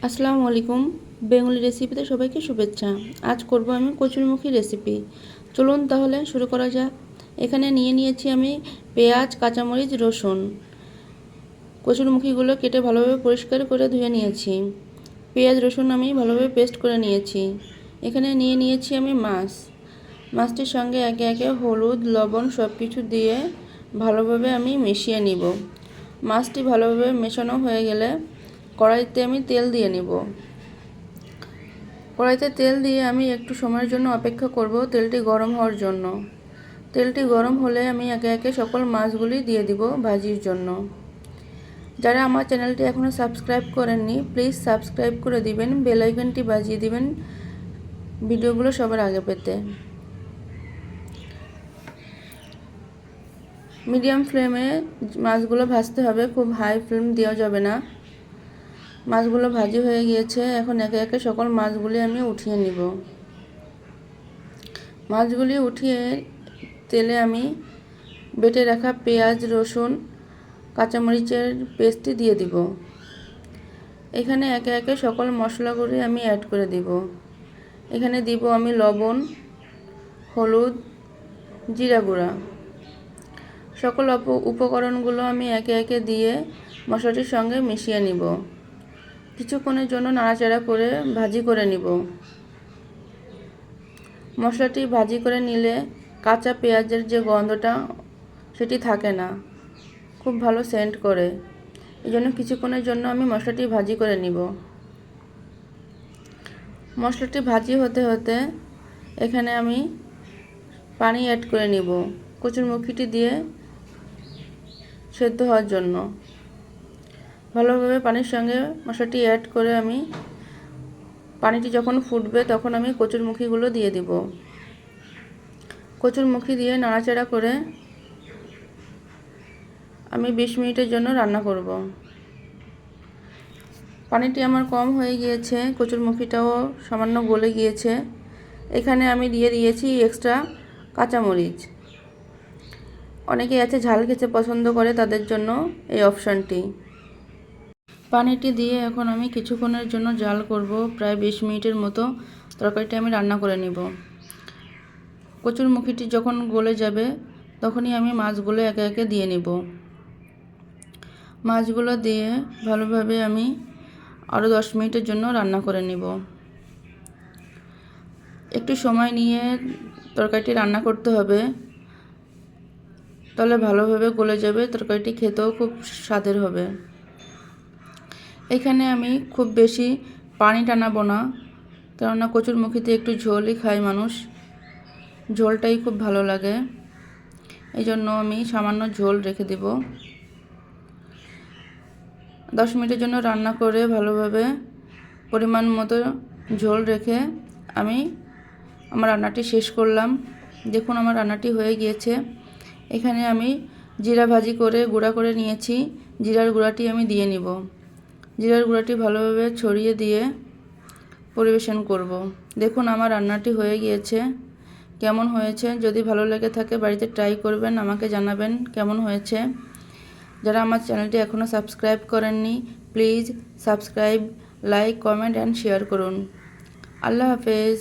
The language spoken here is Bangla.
আসসালামু আলাইকুম। বেঙ্গলি রেসিপিতে সবাইকে শুভেচ্ছা। আজ করব আমি কচুরমুখী রেসিপি। চলুন তাহলে শুরু করা যাক। এখানে নিয়েছি আমি পেঁয়াজ, কাঁচামরিচ, রসুন। কচুরমুখীগুলো কেটে ভালোভাবে পরিষ্কার করে ধুয়ে নিয়েছি। পেঁয়াজ, রসুন আমি ভালোভাবে পেস্ট করে নিয়েছি। এখানে নিয়েছি আমি মাছটির সঙ্গে একে একে হলুদ, লবণ সব কিছু দিয়ে ভালোভাবে আমি মিশিয়ে নিব। মাছটি ভালোভাবে মেশানো হয়ে গেলে কড়াইতে আমি তেল দিয়ে নিব। কড়াইতে তেল দিয়ে আমি একটু সময়ের জন্য অপেক্ষা করব তেলটি গরম হওয়ার জন্য। তেলটি গরম হলে আমি একে একে সকল মাছগুলি দিয়ে দিব ভাজির জন্য। যারা আমার চ্যানেলটি এখনও সাবস্ক্রাইব করেননি প্লিজ সাবস্ক্রাইব করে দিবেন, বেল আইকনটি বাজিয়ে দিবেন ভিডিওগুলো সবার আগে পেতে। মিডিয়াম ফ্লেমে মাছগুলো ভাজতে হবে, খুব হাই ফ্লেম দেওয়া যাবে না। মাছগুলো ভাজি হয়ে গিয়েছে, এখন একে একে সকল মাছগুলি আমি উঠিয়ে নিব। মাছগুলি উঠিয়ে তেলে আমি বেটে রাখা পেঁয়াজ, রসুন, কাঁচামরিচের পেস্টটি দিয়ে দিব। এখানে একে একে সকল মশলাগুলি আমি অ্যাড করে দিব। এখানে দিব আমি লবণ, হলুদ, জিরা গুঁড়া। সকল উপকরণগুলো আমি একে একে দিয়ে মশলাটির সঙ্গে মিশিয়ে নিব। কিছুক্ষণের জন্য নাড়াচাড়া করে ভাজি করে নিব। মশলাটি ভাজি করে নিলে কাঁচা পেঁয়াজের যে গন্ধটা সেটি থাকে না, খুব ভালো সেন্ট করে। এই জন্য কিছুক্ষণের জন্য আমি মশলাটি ভাজি করে নিব। মশলাটি ভাজি হতে হতে এখানে আমি পানি অ্যাড করে নিব কচুরমুখিটি দিয়ে সেদ্ধ হওয়ার জন্য। ভালোভাবে পানির সঙ্গে মশলাটি অ্যাড করে আমি পানিটি যখন ফুটবে তখন আমি কচুরমুখিগুলো দিয়ে দিব। কচুরমুখি দিয়ে নাড়াচাড়া করে আমি 20 মিনিটের জন্য রান্না করব। পানিটি আমার কম হয়ে গিয়েছে, কচুরমুখিটাও সামান্য গলে গিয়েছে। এখানে আমি দিয়ে দিয়েছি এক্সট্রা কাঁচামরিচ। অনেকেই আছে ঝাল খেতে পছন্দ করে, তাদের জন্য এই অপশানটি। পানিটি দিয়ে এখন আমি কিছুক্ষণের জন্য জাল করব, প্রায় 20 মিনিটের মতো তরকারিটা আমি রান্না করে নিব। কচুরমুখিটি যখন গলে যাবে তখনই আমি মাছগুলো একে একে দিয়ে নিব। মাছগুলো দিয়ে ভালোভাবে আমি আরও 10 মিনিটের জন্য রান্না করে নিব। একটু সময় নিয়ে তরকারিটি রান্না করতে হবে, তাহলে ভালোভাবে গলে যাবে, তরকারিটি খেতেও খুব স্বাদের হবে। এখানে আমি খুব বেশি পানি টানাবো না, কেননা কচুরমুখিতে একটু ঝোলই খায় মানুষ, ঝোলটাই খুব ভালো লাগে। এই জন্য আমি সামান্য ঝোল রেখে দেব। 10 মিনিটের জন্য রান্না করে ভালোভাবে পরিমাণ মতো ঝোল রেখে আমি আমার রান্নাটি শেষ করলাম। দেখুন আমার রান্নাটি হয়ে গিয়েছে। এখানে আমি জিরা ভাজি করে গুঁড়া করে নিয়েছি, জিরার গুঁড়াটি আমি দিয়ে নিব। জিরার গুঁড়াটি ভালোভাবে ছড়িয়ে দিয়ে পরিবেশন করব। দেখুন আমার রান্নাটি হয়ে গিয়েছে। কেমন হয়েছে যদি ভালো লেগে থাকে বাড়িতে ট্রাই করবেন, আমাকে জানাবেন কেমন হয়েছে। যারা আমার চ্যানেলটি এখনও সাবস্ক্রাইব করেননি please subscribe, like, comment and share করুন। আল্লাহ হাফেজ।